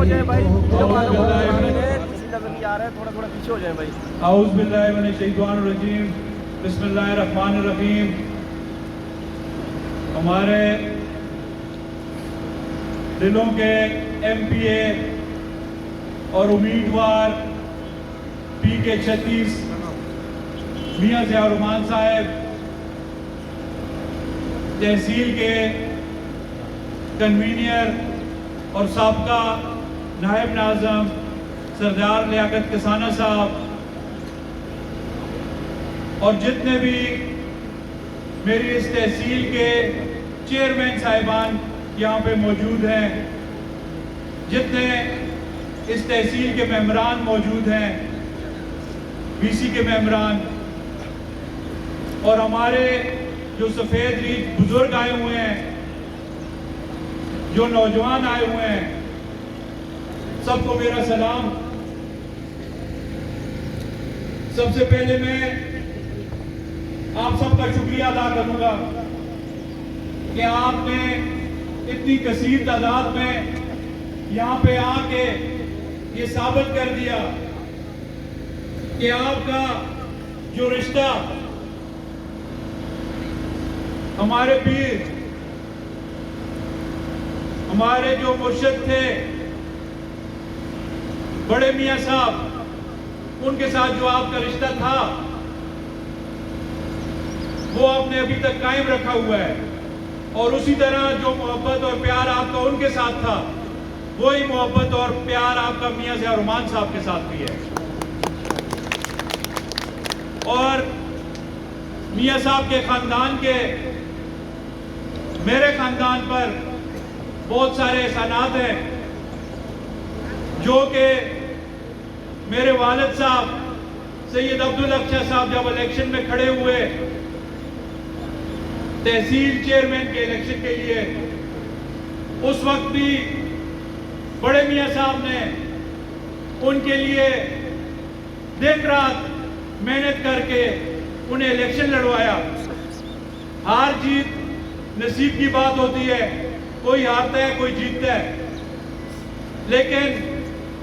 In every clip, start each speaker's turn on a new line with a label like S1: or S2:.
S1: ہو جائیں بھائی, کسی نظر نہیں آ رہا ہے, تھوڑا تھوڑا پیچھے ہو جائیں بھائی.
S2: اعوذ باللہ من الشیطان الرجیم, بسم اللہ الرحمن الرحیم. ہمارے دلوں کے ایم پی اے اور امیدوار پی کے 36 میاں ضیاء الرحمان صاحب, تحصیل کے کنوینئر اور سابقہ نائب ناظم سردار لیاقت کسانہ صاحب, اور جتنے بھی میری اس تحصیل کے چیئرمین صاحبان یہاں پہ موجود ہیں, جتنے اس تحصیل کے ممبران موجود ہیں, بی سی کے ممبران, اور ہمارے جو سفید ریچھ بزرگ آئے ہوئے ہیں, جو نوجوان آئے ہوئے ہیں, سب کو میرا سلام. سب سے پہلے میں آپ سب کا شکریہ ادا کروں گا کہ آپ نے اتنی کثیر تعداد میں یہاں پہ آ کے یہ ثابت کر دیا کہ آپ کا جو رشتہ ہمارے پیر, ہمارے جو مرشد تھے بڑے میاں صاحب, ان کے ساتھ جو آپ کا رشتہ تھا وہ آپ نے ابھی تک قائم رکھا ہوا ہے, اور اسی طرح جو محبت اور پیار آپ کا ان کے ساتھ تھا, وہی محبت اور پیار آپ کا میاں ضیاء الرحمان صاحب کے ساتھ بھی ہے. اور میاں صاحب کے خاندان کے میرے خاندان پر بہت سارے احسانات ہیں, جو کہ میرے والد صاحب سید عبدالحق شاہ صاحب جب الیکشن میں کھڑے ہوئے تحصیل چیئرمین کے الیکشن کے لیے, اس وقت بھی بڑے میاں صاحب نے ان کے لیے دن رات محنت کر کے انہیں الیکشن لڑوایا. ہار جیت نصیب کی بات ہوتی ہے, کوئی ہارتا ہے کوئی جیتتا ہے, لیکن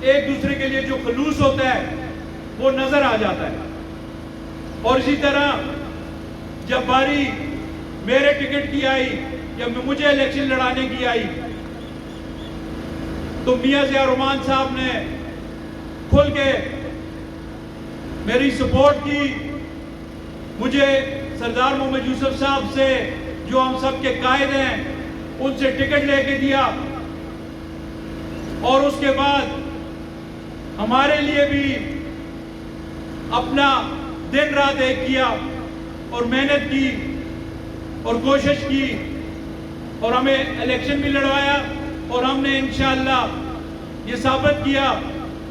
S2: ایک دوسرے کے لیے جو خلوص ہوتا ہے وہ نظر آ جاتا ہے. اور اسی طرح جب باری میرے ٹکٹ کی آئی, جب مجھے الیکشن لڑانے کی آئی, تو میاں ضیاء الرحمان صاحب نے کھل کے میری سپورٹ کی. مجھے سردار محمد یوسف صاحب سے, جو ہم سب کے قائد ہیں, ان سے ٹکٹ لے کے دیا, اور اس کے بعد ہمارے لیے بھی اپنا دن رات ایک کیا اور محنت کی اور کوشش کی, اور ہمیں الیکشن بھی لڑوایا, اور ہم نے انشاءاللہ یہ ثابت کیا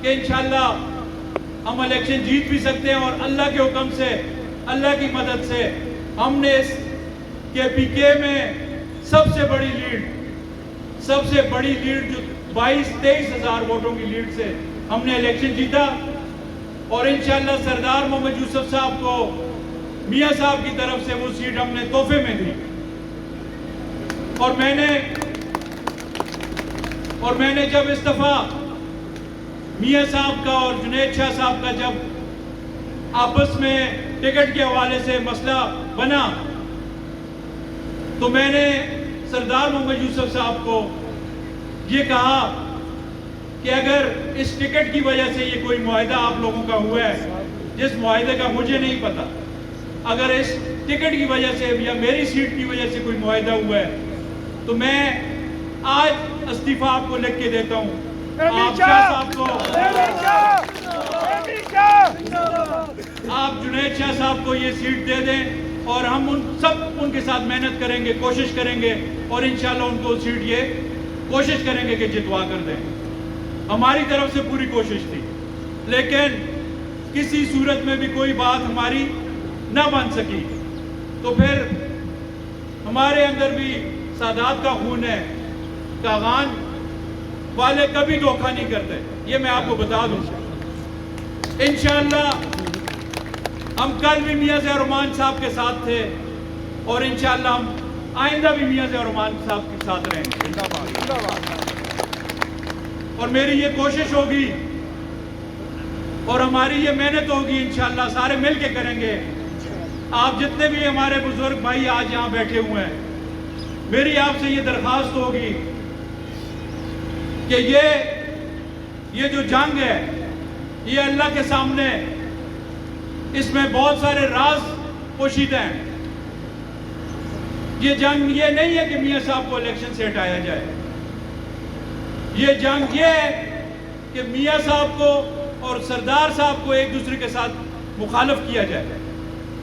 S2: کہ انشاءاللہ ہم الیکشن جیت بھی سکتے ہیں, اور اللہ کے حکم سے, اللہ کی مدد سے ہم نے اس کے پی کے میں سب سے بڑی لیڈ جو 22-23 ہزار ووٹوں کی لیڈ سے ہم نے الیکشن جیتا, اور انشاءاللہ سردار محمد یوسف صاحب کو میاں صاحب کی طرف سے وہ سیٹ ہم نے تحفے میں دی. اور میں نے جب اس دفعہ میاں صاحب کا اور جنید شاہ صاحب کا جب آپس میں ٹکٹ کے حوالے سے مسئلہ بنا, تو میں نے سردار محمد یوسف صاحب کو یہ کہا کہ اگر اس ٹکٹ کی وجہ سے یہ کوئی معاہدہ آپ لوگوں کا ہوا ہے, جس معاہدے کا مجھے نہیں پتا, اگر اس ٹکٹ کی وجہ سے یا میری سیٹ کی وجہ سے کوئی معاہدہ ہوا ہے, تو میں آج استعفیٰ آپ کو لکھ کے دیتا ہوں. آپ جنید شاہ صاحب کو یہ سیٹ دے دیں, اور ہم ان کے ساتھ محنت کریں گے, کوشش کریں گے, اور انشاءاللہ ان کو سیٹ یہ کوشش کریں گے کہ جتوا کر دیں. ہماری طرف سے پوری کوشش تھی, لیکن کسی صورت میں بھی کوئی بات ہماری نہ بن سکی. تو پھر ہمارے اندر بھی سادات کا خون ہے, کاغان والے کبھی دھوکہ نہیں کرتے, یہ میں آپ کو بتا دوں. انشاءاللہ ہم کل بھی میاں ضیاء الرحمان صاحب کے ساتھ تھے, اور انشاءاللہ ہم آئندہ بھی میاں ضیاء الرحمان صاحب کے ساتھ رہیں گے. اور میری یہ کوشش ہوگی اور ہماری یہ محنت ہوگی انشاءاللہ سارے مل کے کریں گے. آپ جتنے بھی ہمارے بزرگ بھائی آج یہاں بیٹھے ہوئے ہیں, میری آپ سے یہ درخواست ہوگی کہ یہ جو جنگ ہے یہ اللہ کے سامنے اس میں بہت سارے راز پوشیدہ ہیں. یہ جنگ یہ نہیں ہے کہ میاں صاحب کو الیکشن سے ہٹایا جائے. یہ جنگ یہ ہے کہ میاں صاحب کو اور سردار صاحب کو ایک دوسرے کے ساتھ مخالف کیا جائے.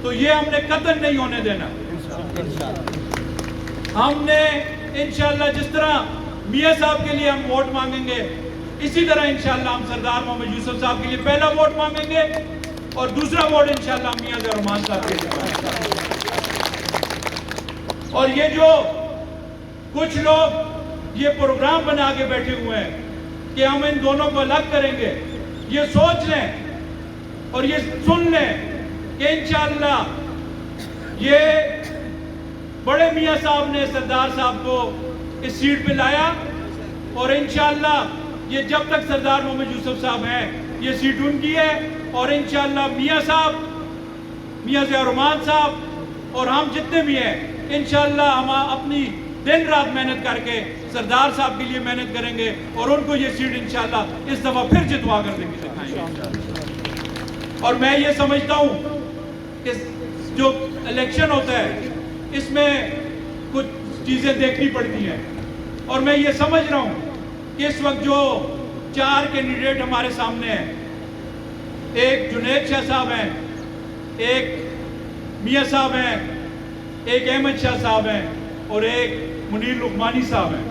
S2: تو یہ ہم نے قطعاً نہیں ہونے دینا. ہم نے انشاءاللہ جس طرح میاں صاحب کے لیے ہم ووٹ مانگیں گے, اسی طرح انشاءاللہ ہم سردار محمد یوسف صاحب کے لیے پہلا ووٹ مانگیں گے اور دوسرا ووٹ انشاءاللہ میاں ضیاء الرحمان صاحب کے لیے مانگیں گے. اور یہ جو کچھ لوگ یہ پروگرام بنا کے بیٹھے ہوئے ہیں کہ ہم ان دونوں کو الگ کریں گے, یہ سوچ لیں اور یہ سن لیں کہ انشاءاللہ یہ بڑے میاں صاحب نے سردار صاحب کو اس سیٹ پہ لایا اور انشاءاللہ یہ جب تک سردار محمد یوسف صاحب ہیں یہ سیٹ ان کی ہے. اور انشاءاللہ میاں صاحب, میاں ضیاء الرحمان صاحب اور ہم جتنے بھی ہیں انشاءاللہ ہم اپنی دن رات محنت کر کے سردار صاحب کے لیے محنت کریں گے اور ان کو یہ سیٹ انشاءاللہ اس دفعہ پھر جتوا کر دیں گے. اور میں یہ سمجھتا ہوں کہ جو الیکشن ہوتا ہے اس میں کچھ چیزیں دیکھنی پڑتی ہیں اور میں یہ سمجھ رہا ہوں کہ اس وقت جو 4 کینڈیڈیٹ ہمارے سامنے ہیں, ایک جنید شاہ صاحب ہیں, ایک میاں صاحب ہیں, ایک احمد شاہ صاحب ہیں اور ایک منیر لقمانی صاحب ہیں.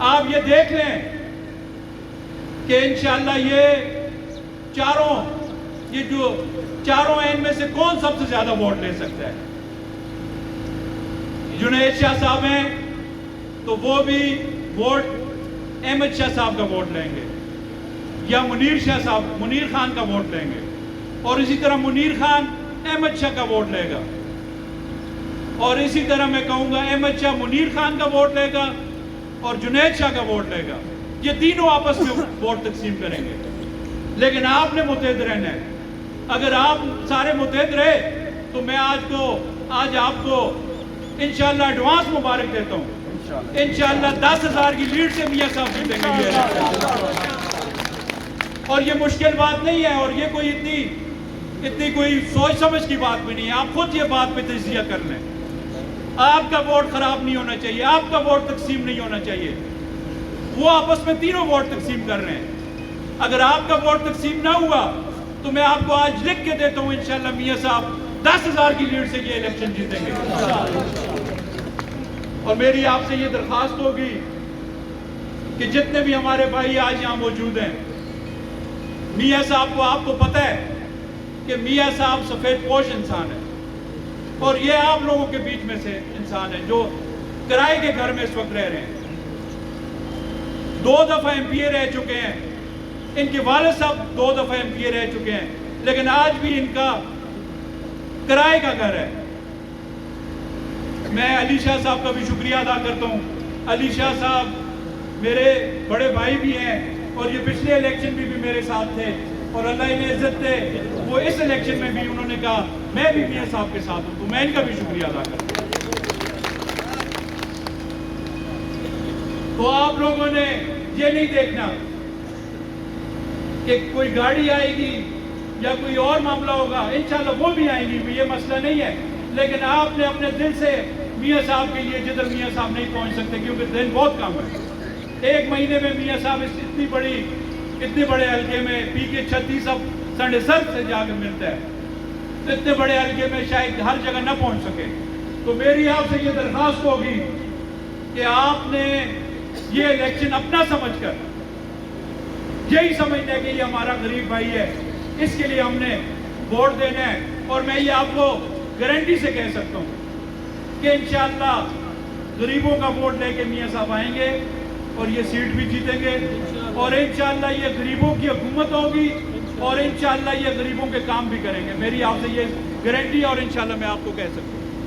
S2: آپ یہ دیکھ لیں کہ انشاءاللہ یہ جو چاروں ہیں ان میں سے کون سب سے زیادہ ووٹ لے سکتا ہے. جنید شاہ صاحب ہیں تو وہ بھی ووٹ احمد شاہ صاحب کا ووٹ لیں گے یا منیر خان کا ووٹ لیں گے اور اسی طرح منیر خان احمد شاہ کا ووٹ لے گا اور اسی طرح میں کہوں گا احمد شاہ منیر خان کا ووٹ لے گا اور جنید شاہ کا ووٹ لے گا. یہ تینوں آپس میں ووٹ تقسیم کریں گے. لیکن آپ نے متحد رہنا ہے. اگر آپ سارے متحد رہے تو میں آج آپ کو انشاءاللہ ایڈوانس مبارک دیتا ہوں. انشاءاللہ 10,000 کی لیڈ سے میاں صاحب جیتیں گے. اور یہ مشکل بات نہیں ہے اور یہ کوئی اتنی کوئی سوچ سمجھ کی بات بھی نہیں ہے. آپ خود یہ بات پہ تجزیہ کر لیں. آپ کا ووٹ خراب نہیں ہونا چاہیے, آپ کا ووٹ تقسیم نہیں ہونا چاہیے. وہ آپس میں تینوں ووٹ تقسیم کر رہے ہیں. اگر آپ کا ووٹ تقسیم نہ ہوا تو میں آپ کو آج لکھ کے دیتا ہوں انشاءاللہ میاں صاحب 10,000 کی لیڈ سے یہ الیکشن جیتیں گے. اور میری آپ سے یہ درخواست ہوگی کہ جتنے بھی ہمارے بھائی آج یہاں موجود ہیں, میاں صاحب کو آپ کو پتہ ہے کہ میاں صاحب سفید پوش انسان ہے اور یہ آپ لوگوں کے بیچ میں سے انسان ہے جو کرائے کے گھر میں اس وقت رہ رہے ہیں. 2 دفعہ MP رہ چکے ہیں, ان کے والد صاحب 2 دفعہ MP رہ چکے ہیں, لیکن آج بھی ان کا کرائے کا گھر ہے. میں علی شاہ صاحب کا بھی شکریہ ادا کرتا ہوں. علی شاہ صاحب میرے بڑے بھائی بھی ہیں اور یہ پچھلے الیکشن بھی میرے ساتھ تھے اور اللہ انہیں عزت دے, وہ اس الیکشن میں بھی انہوں نے کہا میں بھی میاں صاحب کے ساتھ ہوں, تو میں ان کا بھی شکریہ ادا کرتا ہوں. تو آپ لوگوں نے یہ نہیں دیکھنا کہ کوئی گاڑی آئے گی یا کوئی اور معاملہ ہوگا, انشاءاللہ وہ بھی آئیں گی, یہ مسئلہ نہیں ہے. لیکن آپ نے اپنے دل سے میاں صاحب کے لیے جدھر میاں صاحب نہیں پہنچ سکتے کیونکہ دن بہت کم ہے. 1 مہینے میں میاں صاحب اتنے بڑے حلقے میں PK 36 اب سنڈے سر سے جا کے ملتا ہے, اتنے بڑے حلقے میں شاید ہر جگہ نہ پہنچ سکے. تو میری آپ سے یہ درخواست ہوگی کہ آپ نے یہ الیکشن اپنا سمجھ کر یہی سمجھنا ہے کہ یہ ہمارا غریب بھائی ہے, اس کے لیے ہم نے ووٹ دینا ہے. اور میں یہ آپ کو گارنٹی سے کہہ سکتا ہوں کہ انشاءاللہ غریبوں کا ووٹ لے کے میاں صاحب آئیں گے اور یہ سیٹ بھی جیتیں گے اور انشاءاللہ یہ غریبوں کی حکومت ہوگی اور انشاءاللہ یہ غریبوں کے کام بھی کریں گے. میری آپ سے یہ گارنٹی اور انشاءاللہ میں آپ کو کہہ سکتا ہوں.